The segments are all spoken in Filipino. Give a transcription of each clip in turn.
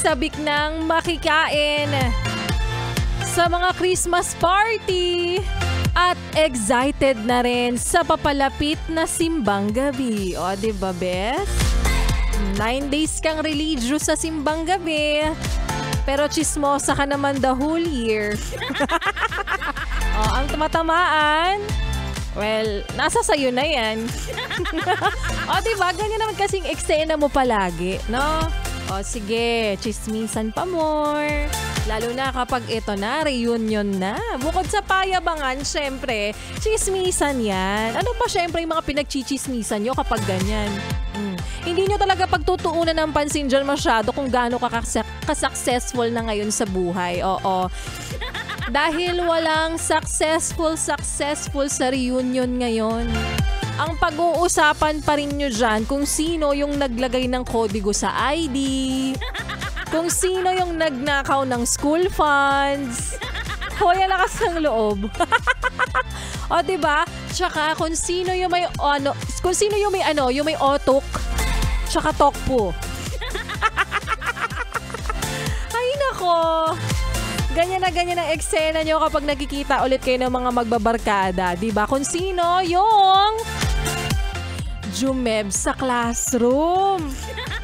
sabik ng makikain sa mga Christmas party at excited na rin sa papalapit na simbang gabi. O, diba, bes? 9 days kang religious sa simbang gabi, pero chismosa ka naman the whole year. Ang tumatamaan, well, nasa sayo na yan. Diba? Ganyan naman kasing eksena mo palagi, no? Sige, chismisan pa more. Lalo na kapag ito na, reunion na. Bukod sa payabangan, syempre, chismisan yan. Ano pa syempre yung mga pinagchichismisan nyo kapag ganyan? Hindi nyo talaga pagtutuunan ng pansin dyan masyado kung gaano ka-successful na ngayon sa buhay. Oo. Dahil walang successful sa reunion ngayon. Ang pag-uusapan pa rin nyo dyan kung sino yung naglagay ng kodigo sa ID, kung sino yung nagnakaw ng school funds. Hoy, lakas ng loob. Diba? Tsaka kung sino yung may yung may otok, tsaka tokpo. Ay nako. Ganyan ang eksena nyo kapag nakikita ulit kayo ng mga magbabarkada. Diba? Kung sino yung jumeb sa classroom.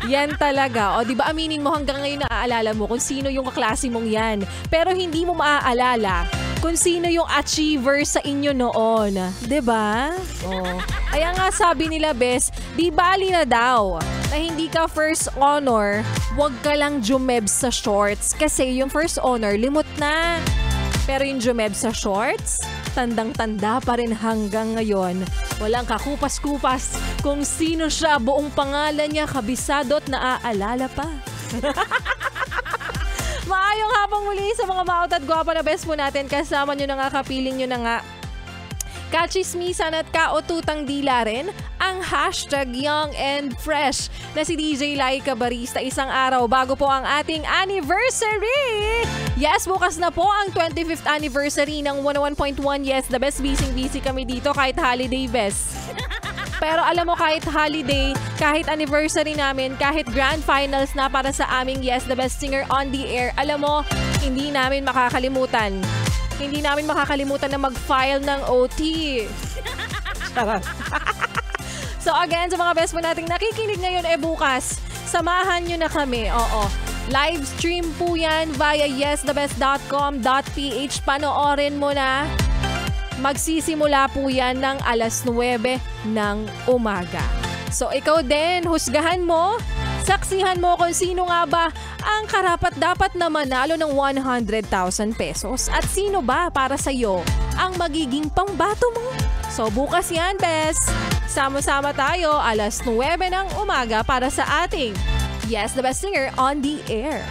Yan talaga. Diba aminin mo hanggang ngayon naaalala mo kung sino yung kaklase mong yan. Pero hindi mo maaalala kung sino yung achiever sa inyo noon. Diba? Kaya nga sabi nila, bes, di bali na daw na hindi ka first honor, wag ka lang jumeb sa shorts. Kasi yung first honor, limot na. Pero yung jumeb sa shorts, tandang-tanda pa rin hanggang ngayon. Walang kakupas-kupas kung sino siya, buong pangalan niya, kabisado at naaalala pa. Maayong hapong muli sa mga maot at gwapa na best po natin. Kasama nyo na nga, kapiling nyo na nga. Kachismisan at kaotutang dila rin ang hashtag Young and Fresh na si DJ Laika Barista isang araw bago po ang ating anniversary. Yes, bukas na po ang 25th anniversary ng 101.1. Yes, the best busy kami dito kahit holiday best. Pero alam mo, kahit holiday, kahit anniversary namin, kahit grand finals na para sa aming Yes, the Best Singer on the Air, alam mo, hindi namin makakalimutan. Hindi namin makakalimutan na mag-file ng OT. Charot. So again, sa mga best mo nating nakikinig ngayon, bukas, samahan nyo na kami. Live stream po yan via yesthebest.com.ph. Panoorin mo na. Magsisimula po yan ng alas 9 ng umaga. So ikaw din, husgahan mo. Saksihan mo kung sino nga ba ang karapat-dapat na manalo ng 100,000 pesos at sino ba para sa iyo ang magiging pambato mo. So bukas yan, bes. Sama-sama tayo alas 9 ng umaga para sa ating Yes, the Best Singer on the Air.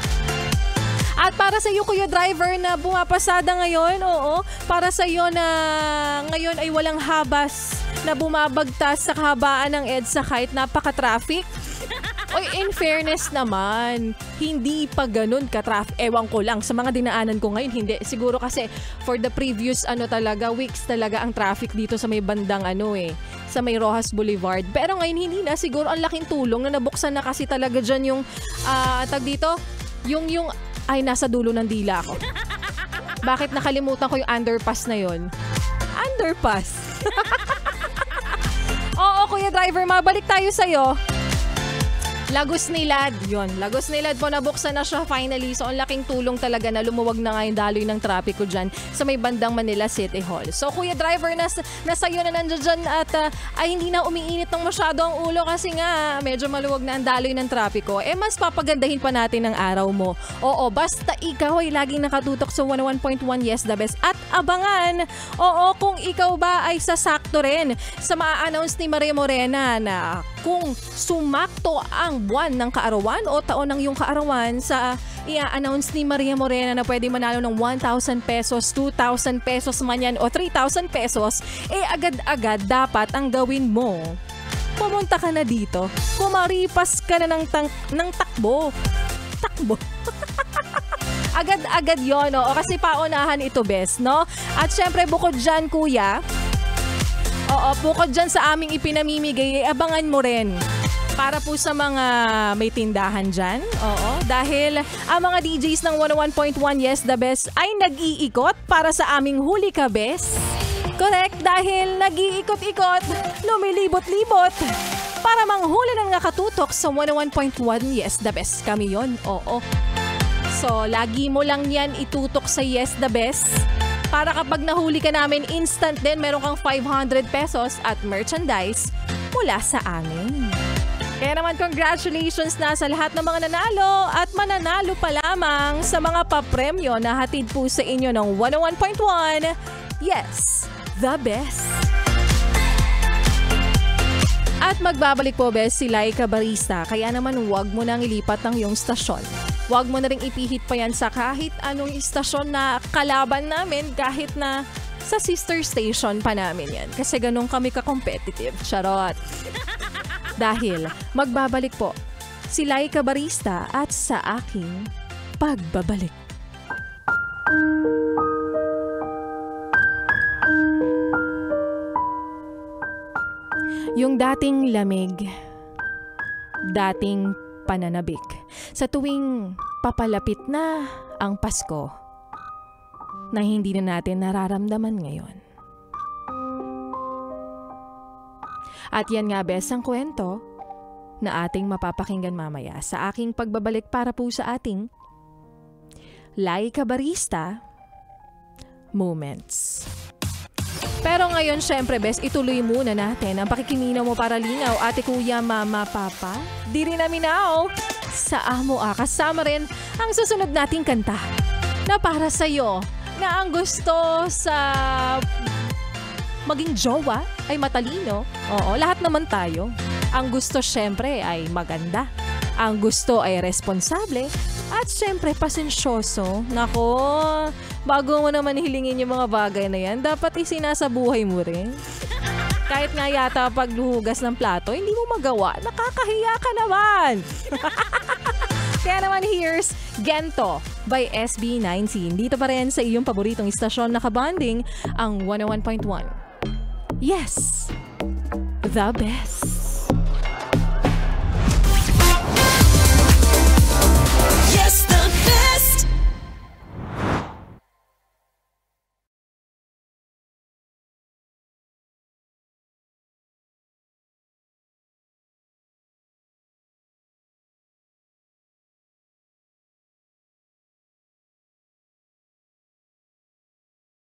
At para sa iyo, Kuya Driver, na bumapasada ngayon, para sa iyo na ngayon ay walang habas na bumabagtas sa kahabaan ng EDSA kahit napaka-traffic. In fairness naman, hindi pa ganun ka-traffic. Ewan ko lang, sa mga dinaanan ko ngayon, hindi. Siguro kasi for the previous weeks talaga ang traffic dito sa may bandang sa may Rojas Boulevard. Pero ngayon hindi na, siguro ang laking tulong na nabuksan na kasi talaga dyan yung, ay nasa dulo ng dila ko. Bakit nakalimutan ko yung underpass na yon? Underpass. Oo, Kuya Driver, mabalik tayo sa'yo. Lagos Nilad. Yun, Lagos Nilad po, nabuksan na siya finally. So, ang laking tulong talaga na lumuwag na nga yung daloy ng trapiko dyan sa may bandang Manila City Hall. So, Kuya Driver, nasa iyo na nandiyan dyan at ay hindi na umiinit ng masyado ang ulo kasi nga medyo maluwag na ang daloy ng trapiko. Mas papagandahin pa natin ang araw mo. Oo, basta ikaw ay laging nakatutok sa 101.1 Yes, the Best. At abangan, kung ikaw ba ay sasakto rin sa maa-announce ni Maria Morena na kung sumakto ang buwan ng kaarawan o taon ng iyong kaarawan sa i-announce ni Maria Morena na pwede manalo ng 1,000 pesos, 2,000 pesos man yan o 3,000 pesos, agad-agad dapat ang gawin mo. Pumunta ka na dito, kumaripas ka na ng takbo. Takbo. Agad-agad yun, kasi paunahan ito, best, no? At syempre, bukod dyan, kuya, bukod dyan sa aming ipinamimigay, abangan mo rin Para po sa mga may tindahan dyan, oo. Dahil ang mga DJs ng 101.1 Yes The Best ay nag-iikot para sa aming Huli Ka Bes. Correct, dahil nag-iikot-ikot, lumilibot-libot para manghuli ng nakatutok sa 101.1 Yes The Best. Kami yon, oo. So, lagi mo lang yan itutok sa Yes The Best. Para kapag nahuli ka namin, instant din, meron kang 500 pesos at merchandise mula sa amin. Kaya naman congratulations na sa lahat ng mga nanalo at mananalo pa lamang sa mga papremyo na hatid po sa inyo ng 101.1 Yes, The Best. At magbabalik po bes si Laika Barista, kaya naman huwag mo nang ilipat ang iyong stasyon. Huwag mo na ring ipihit pa yan sa kahit anong istasyon na kalaban namin, kahit na sa sister station pa namin yan. Kasi ganun kami ka-competitive. Charot. Dahil magbabalik po si Laika Barista at sa aking pagbabalik. Yung dating lamig, dating pananabik, sa tuwing papalapit na ang Pasko na hindi na natin nararamdaman ngayon. At yan nga bes ang kwento na ating mapapakinggan mamaya sa aking pagbabalik para po sa ating Laika Barista Moments. Pero ngayon syempre bes, ituloy muna natin ang pakikiminaw mo para lingaw, ate, kuya, mama, papa. Di rin naminaw sa amo kasama rin ang susunod nating kanta na para sa'yo na ang gusto sa maging jowa ay matalino. Oo, lahat naman tayo. Ang gusto syempre ay maganda. Ang gusto ay responsable. At syempre pasensyoso. Nako, bago mo naman hilingin yung mga bagay na yan, dapat isinasabuhay mo rin. Kahit nga yata pagluhugas ng plato, hindi mo magawa. Nakakahiya ka naman. Kaya naman here's Gento by SB19. Dito pa rin sa iyong paboritong istasyon na kabanding, ang 101.1. Yes, The Best. Yes, The Best.